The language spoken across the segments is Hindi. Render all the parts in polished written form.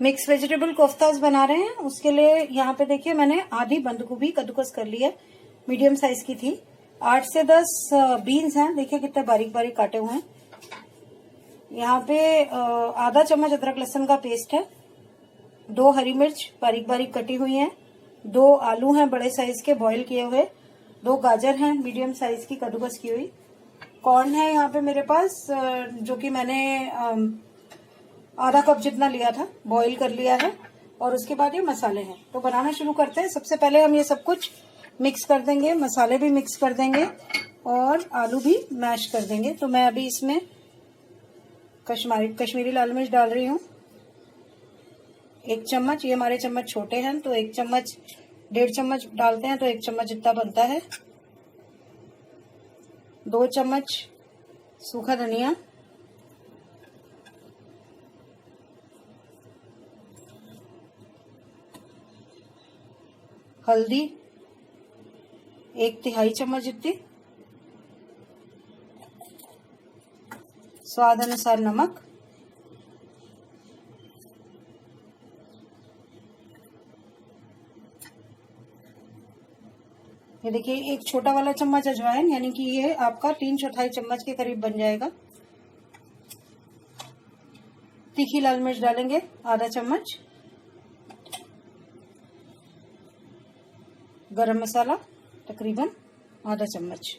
मिक्स वेजिटेबल कोफ्ताज बना रहे हैं। उसके लिए यहाँ पे देखिए मैंने आधी बंद गोभी कद्दूकस कर ली है, मीडियम साइज की थी। 8 से 10 बीन्स हैं, देखिए कितने बारीक बारीक काटे हुए हैं। यहाँ पे आधा चम्मच अदरक लहसुन का पेस्ट है। 2 हरी मिर्च बारीक बारीक कटी हुई हैं। 2 आलू हैं बड़े साइज के बॉईल किए हुए। 2 गाजर हैं मीडियम साइज की कद्दूकस की हुई। कॉर्न है यहाँ पे मेरे पास जो कि मैंने आधा कप जितना लिया था, बॉईल कर लिया है। और उसके बाद ये मसाले हैं, तो बनाना शुरू करते हैं। सबसे पहले हम ये सब कुछ मिक्स कर देंगे, मसाले भी मिक्स कर देंगे और आलू भी मैश कर देंगे। तो मैं अभी इसमें कश्मीरी लाल मिर्च डाल रही हूँ 1 चम्मच। ये हमारे चम्मच छोटे हैं तो 1 चम्मच 1.5 चम्मच डालते हैं तो 1 चम्मच जितना बनता है। 2 चम्मच सूखा धनिया, हल्दी 1/3 चम्मच जितनी, स्वाद अनुसार नमक, ये देखिए 1 छोटा वाला चम्मच अजवाइन, यानी कि ये आपका 3/4 चम्मच के करीब बन जाएगा। तीखी लाल मिर्च डालेंगे आधा चम्मच। गरम मसाला तकरीबन आधा चम्मच।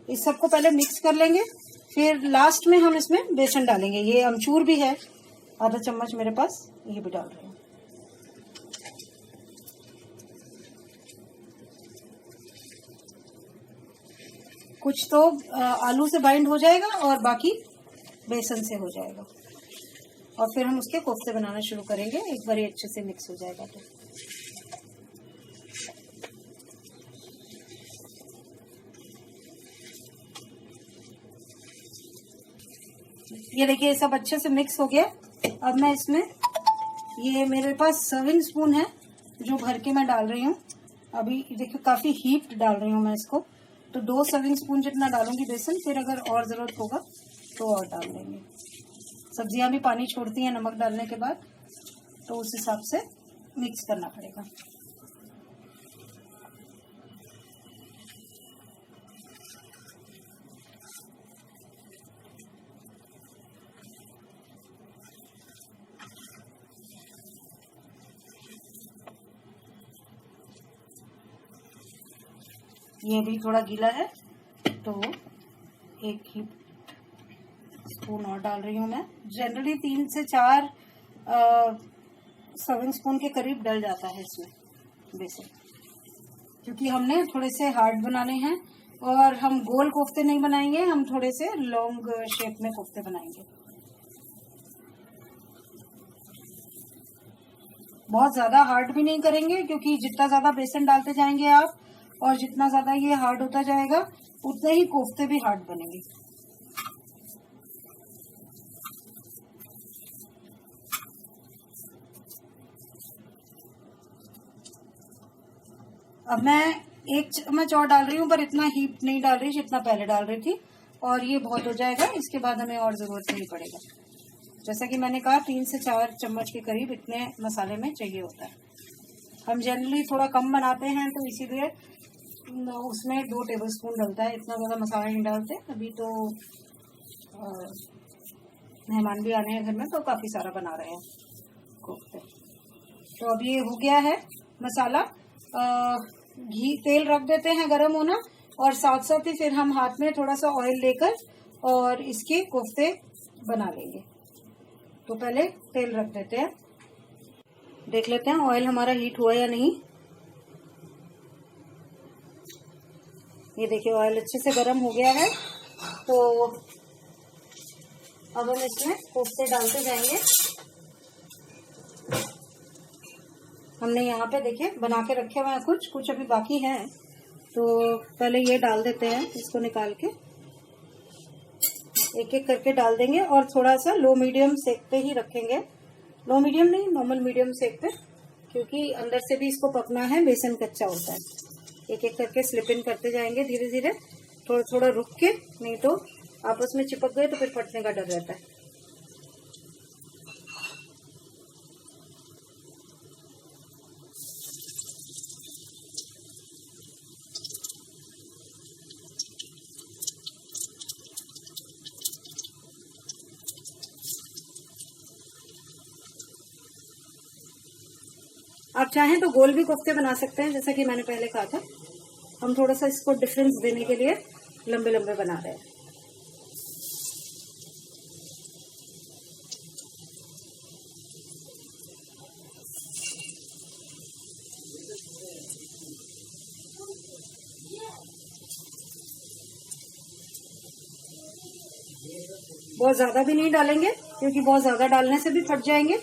इस सबको पहले मिक्स कर लेंगे, फिर लास्ट में हम इसमें बेसन डालेंगे। ये अमचूर भी है आधा चम्मच मेरे पास, ये भी डाल रहे हैं। कुछ तो आलू से बाइंड हो जाएगा और बाकी बेसन से हो जाएगा। और फिर हम उसके कोफ्ते बनाना शुरू करेंगे एक बार ये अच्छे से मिक्स हो जाएगा तो। ये देखिए सब अच्छे से मिक्स हो गया। अब मैं इसमें, ये मेरे पास सर्विंग स्पून है जो भर के मैं डाल रही हूँ। अभी देखिए काफी हीट डाल रही हूँ मैं इसको, तो 2 सर्विंग स्पून जितना डालूंगी बेसन, फिर अगर और जरूरत होगा तो और डाल देंगे। सब्जियां भी पानी छोड़ती हैं नमक डालने के बाद, तो उस हिसाब से मिक्स करना पड़ेगा। ये भी थोड़ा गीला है तो 1 ही स्पून और डाल रही हूँ मैं। जनरली 3 से 4 सर्विंग स्पून के करीब डल जाता है इसमें बेसन, क्योंकि हमने थोड़े से हार्ड बनाने हैं और हम गोल कोफ्ते नहीं बनाएंगे, हम थोड़े से लॉन्ग शेप में कोफ्ते बनाएंगे। बहुत ज्यादा हार्ड भी नहीं करेंगे, क्योंकि जितना ज्यादा बेसन डालते जाएंगे आप और जितना ज्यादा ये हार्ड होता जाएगा उतने ही कोफ्ते भी हार्ड बनेंगे। अब मैं 1 चम्मच और डाल रही हूँ, पर इतना हीट नहीं डाल रही जितना पहले डाल रही थी, और ये बहुत हो जाएगा। इसके बाद हमें और जरूरत नहीं पड़ेगा। जैसा कि मैंने कहा 3 से 4 चम्मच के करीब इतने मसाले में चाहिए होता है। हम जनरली थोड़ा कम बनाते हैं तो इसीलिए उसमें 2 टेबलस्पून डलता है, इतना ज्यादा मसाला नहीं डालते। अभी तो मेहमान भी आने हैं घर में, तो काफी सारा बना रहे हैं कोफ्ते। तो अब ये हो गया है मसाला। घी तेल रख देते हैं गरम होना, और साथ साथ ही फिर हम हाथ में थोड़ा सा ऑयल लेकर और इसके कोफ्ते बना लेंगे। तो पहले तेल रख देते हैं, देख लेते हैं ऑयल हमारा हीट हुआ या नहीं। ये देखिए ऑयल अच्छे से गर्म हो गया है। तो अब हम इसमें कोफ्ते डालते जाएंगे। हमने यहाँ पे देखिए बना के रखे हुए हैं, कुछ अभी बाकी हैं, तो पहले ये डाल देते हैं। इसको निकाल के एक एक करके डाल देंगे और थोड़ा सा लो मीडियम सेक पे ही रखेंगे। लो मीडियम नहीं, नॉर्मल मीडियम सेक पे, क्योंकि अंदर से भी इसको पकना है, बेसन कच्चा होता है। एक एक करके स्लिप इन करते जाएंगे धीरे धीरे, थोड़ा थोड़ा रुक के, नहीं तो आपस में चिपक गए तो फिर फटने का डर रहता है। आप चाहें तो गोल भी कोफ्ते बना सकते हैं, जैसा कि मैंने पहले कहा था। हम थोड़ा सा इसको डिफरेंस देने के लिए लंबे लंबे बना रहे हैं। बहुत ज्यादा भी नहीं डालेंगे, क्योंकि बहुत ज्यादा डालने से भी फट जाएंगे।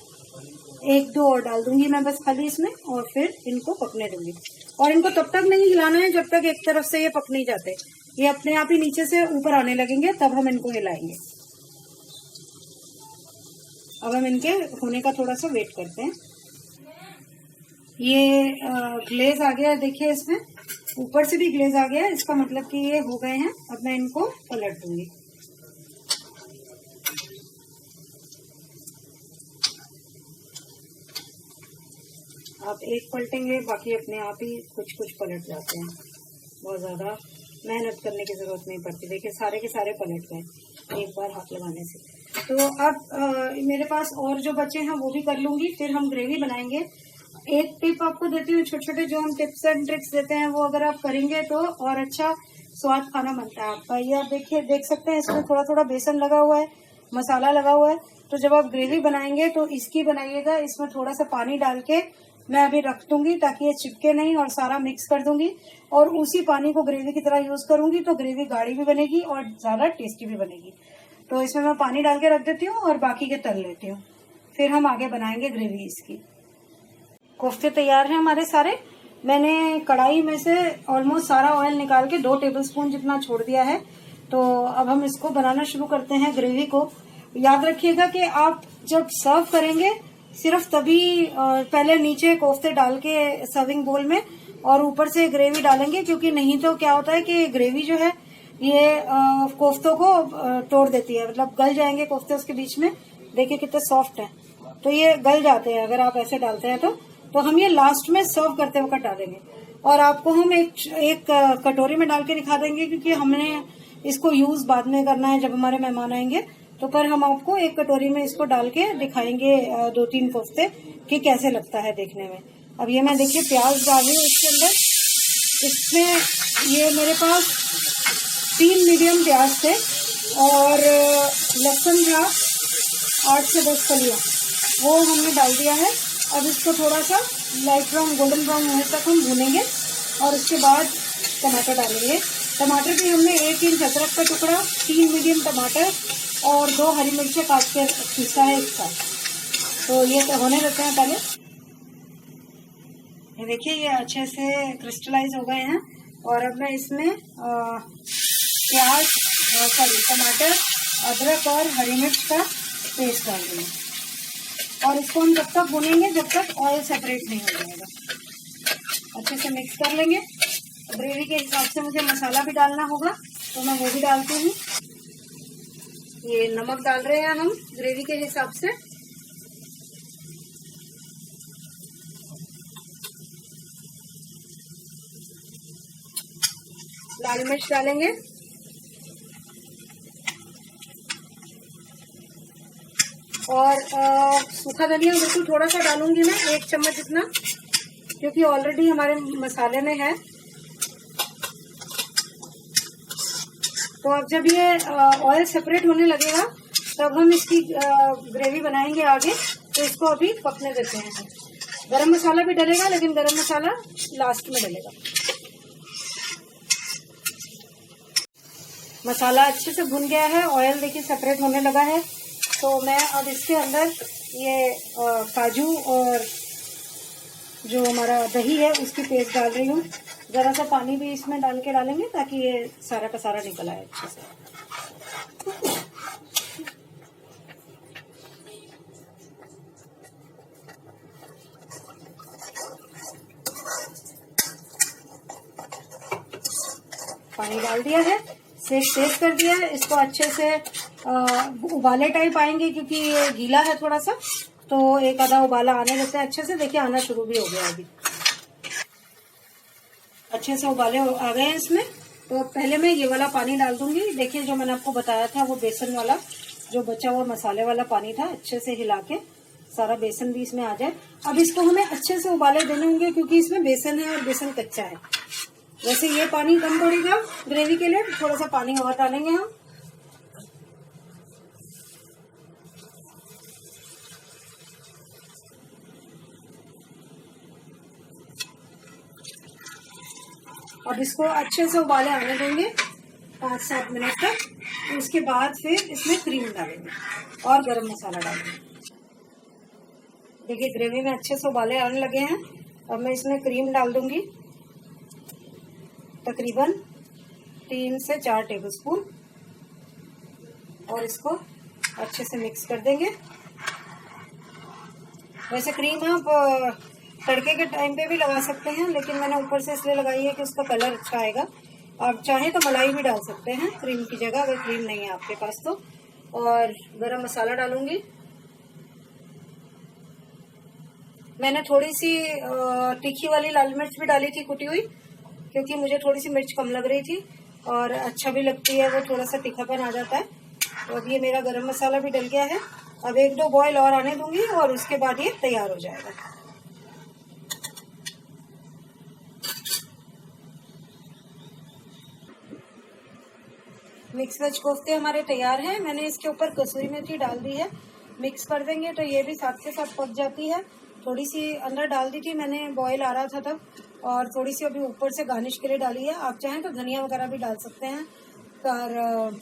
एक दो और डाल दूंगी मैं बस खाली इसमें, और फिर इनको पकने दूंगी। और इनको तब तक नहीं हिलाना है जब तक एक तरफ से ये पक नहीं जाते। ये अपने आप ही नीचे से ऊपर आने लगेंगे, तब हम इनको हिलाएंगे। अब हम इनके होने का थोड़ा सा वेट करते हैं। ये ग्लेज आ गया है, देखिए इसमें ऊपर से भी ग्लेज आ गया है, इसका मतलब कि ये हो गए हैं। अब मैं इनको पलट दूंगी। आप एक पलटेंगे, बाकी अपने आप ही कुछ कुछ पलट जाते हैं। बहुत ज्यादा मेहनत करने की जरूरत नहीं पड़ती। देखिए सारे के सारे पलट गए एक बार हाथ लगाने से। तो अब मेरे पास और जो बचे हैं वो भी कर लूंगी, फिर हम ग्रेवी बनाएंगे। एक टिप आपको देती हूँ, छोटे छोटे जो हम टिप्स एंड ट्रिक्स देते हैं वो अगर आप करेंगे तो और अच्छा स्वाद खाना बनता है आपका। ये आप देखिए, देख सकते हैं इसमें थोड़ा थोड़ा बेसन लगा हुआ है, मसाला लगा हुआ है। तो जब आप ग्रेवी बनाएंगे तो इसकी बनाइएगा। इसमें थोड़ा सा पानी डाल के मैं अभी रख दूंगी ताकि ये चिपके नहीं, और सारा मिक्स कर दूंगी और उसी पानी को ग्रेवी की तरह यूज करूंगी। तो ग्रेवी गाढ़ी भी बनेगी और ज्यादा टेस्टी भी बनेगी। तो इसमें मैं पानी डाल के रख देती हूँ और बाकी के तल लेती हूँ, फिर हम आगे बनाएंगे ग्रेवी इसकी। कोफ्ते तैयार हैं हमारे सारे। मैंने कढ़ाई में से ऑलमोस्ट सारा ऑयल निकाल के 2 टेबलस्पून जितना छोड़ दिया है। तो अब हम इसको बनाना शुरू करते हैं ग्रेवी को। याद रखिएगा कि आप जब सर्व करेंगे सिर्फ तभी पहले नीचे कोफ्ते डाल के सर्विंग बोल में और ऊपर से ग्रेवी डालेंगे, क्योंकि नहीं तो क्या होता है कि ग्रेवी जो है ये कोफ्तों को तोड़ देती है, मतलब गल जाएंगे कोफ्ते उसके बीच में। देखिए कितने सॉफ्ट हैं, तो ये गल जाते हैं अगर आप ऐसे डालते हैं तो हम ये लास्ट में सर्व करते वक्त डालेंगे। और आपको हम एक कटोरी में डाल के दिखा देंगे, क्योंकि हमने इसको यूज बाद में करना है जब हमारे मेहमान आएंगे। तो पर हम आपको एक कटोरी में इसको डाल के दिखाएंगे 2-3 कोफ्ते कि कैसे लगता है देखने में। अब ये मैं देखिए प्याज डाल रही हूँ इसके अंदर। इसमें ये मेरे पास 3 मीडियम प्याज थे और लहसुन था 8 से 10 कलियां, वो हमने डाल दिया है। अब इसको थोड़ा सा लाइट ब्राउन गोल्डन ब्राउन होने तक हम भूनेंगे और उसके बाद टमाटर डालेंगे। टमाटर भी हमने 1 इंच अदरक का टुकड़ा, 3 मीडियम टमाटर और 2 हरी मिर्चें काट के पीसा है एक साथ। तो ये तो होने देते हैं पहले। ये देखिए ये अच्छे से क्रिस्टलाइज हो गए हैं। और अब मैं इसमें प्याज टमाटर, अदरक और हरी मिर्च का पेस्ट डाल दूंगी। और इसको हम तब तक भूनेंगे जब तक ऑयल सेपरेट नहीं हो जाएगा। अच्छे से मिक्स कर लेंगे। ग्रेवी के हिसाब से मुझे मसाला भी डालना होगा, तो मैं वो भी डालती हूँ। ये नमक डाल रहे हैं हम ग्रेवी के हिसाब से। लाल मिर्च डालेंगे और सूखा धनिया बिल्कुल थोड़ा सा डालूंगी मैं, 1 चम्मच जितना, क्योंकि ऑलरेडी हमारे मसाले में है। तो अब जब ये ऑयल सेपरेट होने लगेगा तब हम इसकी ग्रेवी बनाएंगे आगे। तो इसको अभी पकने देते हैं। गरम मसाला भी डलेगा, लेकिन गरम मसाला लास्ट में डलेगा। मसाला अच्छे से भुन गया है, ऑयल देखिए सेपरेट होने लगा है। तो मैं अब इसके अंदर ये काजू और जो हमारा दही है उसकी पेस्ट डाल रही हूँ। जरा सा पानी भी इसमें डाल के डालेंगे ताकि ये सारा का सारा निकल आए अच्छे से। पानी डाल दिया है, सेक तेज कर दिया है। इसको अच्छे से उबाले टाइप आएंगे, क्योंकि ये गीला है थोड़ा सा, तो एक आधा उबाला आने देते हैं अच्छे से। देखिए आना शुरू भी हो गया अभी, अच्छे से उबाले आ गए हैं इसमें। तो पहले मैं ये वाला पानी डाल दूंगी। देखिए जो मैंने आपको बताया था वो बेसन वाला जो बचा हुआ मसाले वाला पानी था, अच्छे से हिला के सारा बेसन भी इसमें आ जाए। अब इसको हमें अच्छे से उबाले देने होंगे क्योंकि इसमें बेसन है और बेसन कच्चा है। वैसे ये पानी कम पड़ेगा ग्रेवी के लिए, थोड़ा सा पानी और डालेंगे हम। अब इसको अच्छे से उबाले आने देंगे 5-7 मिनट तक। उसके बाद फिर इसमें क्रीम डालेंगे और गरम मसाला डालेंगे। देखिए ग्रेवी में अच्छे से उबाले आने लगे हैं। अब मैं इसमें क्रीम डाल दूंगी, तकरीबन 3 से 4 टेबलस्पून, और इसको अच्छे से मिक्स कर देंगे। वैसे क्रीम आप तड़के के टाइम पे भी लगा सकते हैं, लेकिन मैंने ऊपर से इसलिए लगाई है कि उसका कलर अच्छा आएगा। आप चाहें तो मलाई भी डाल सकते हैं क्रीम की जगह, अगर क्रीम नहीं है आपके पास तो। और गरम मसाला डालूंगी। मैंने थोड़ी सी तीखी वाली लाल मिर्च भी डाली थी कुटी हुई, क्योंकि मुझे थोड़ी सी मिर्च कम लग रही थी और अच्छा भी लगती है, वो थोड़ा सा तीखापन आ जाता है। तो अब ये मेरा गरम मसाला भी डल गया है। अब 1-2 बॉयल और आने दूंगी और उसके बाद ये तैयार हो जाएगा। मिक्स वेज कोफ्ते हमारे तैयार हैं। मैंने इसके ऊपर कसूरी मेथी डाल दी है। मिक्स कर देंगे तो ये भी साथ के साथ पक जाती है। थोड़ी सी अंदर डाल दी थी मैंने, बॉईल आ रहा था तब, और थोड़ी सी अभी ऊपर से गार्निश के लिए डाली है। आप चाहें तो धनिया वगैरह भी डाल सकते हैं, पर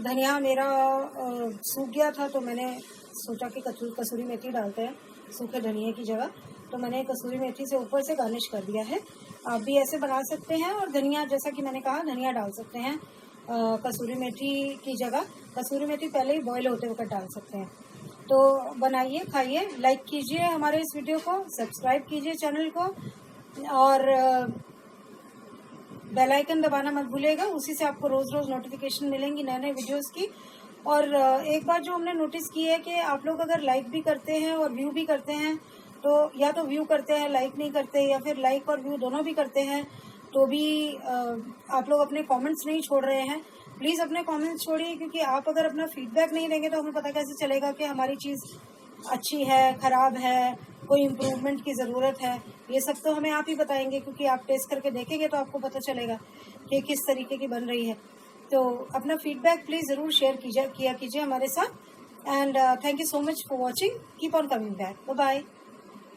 धनिया मेरा सूख गया था तो मैंने सोचा कि कसूरी मेथी डालते हैं सूखे धनिया की जगह, तो मैंने कसूरी मेथी से ऊपर से गार्निश कर दिया है। आप भी ऐसे बना सकते हैं, और धनिया जैसा कि मैंने कहा धनिया डाल सकते हैं कसूरी मेथी की जगह। कसूरी मेथी पहले ही बॉईल होते वक्त डाल सकते हैं। तो बनाइए, खाइए, लाइक कीजिए हमारे इस वीडियो को, सब्सक्राइब कीजिए चैनल को, और बेल आइकन दबाना मत भूलिएगा। उसी से आपको रोज रोज नोटिफिकेशन मिलेंगी नए नए वीडियोस की। और एक बात जो हमने नोटिस की है कि आप लोग अगर लाइक भी करते हैं और व्यू भी करते हैं, तो या तो व्यू करते हैं लाइक नहीं करते, या फिर लाइक और व्यू दोनों भी करते हैं तो भी आप लोग अपने कमेंट्स नहीं छोड़ रहे हैं। प्लीज़ अपने कमेंट्स छोड़िए, क्योंकि आप अगर अपना फीडबैक नहीं देंगे तो हमें पता कैसे चलेगा कि हमारी चीज़ अच्छी है, खराब है, कोई इम्प्रूवमेंट की ज़रूरत है। ये सब तो हमें आप ही बताएंगे, क्योंकि आप टेस्ट करके देखेंगे तो आपको पता चलेगा कि किस तरीके की बन रही है। तो अपना फीडबैक प्लीज़ ज़रूर शेयर किया कीजिए हमारे साथ। And thank you so much for watching. Keep on coming back. Bye bye.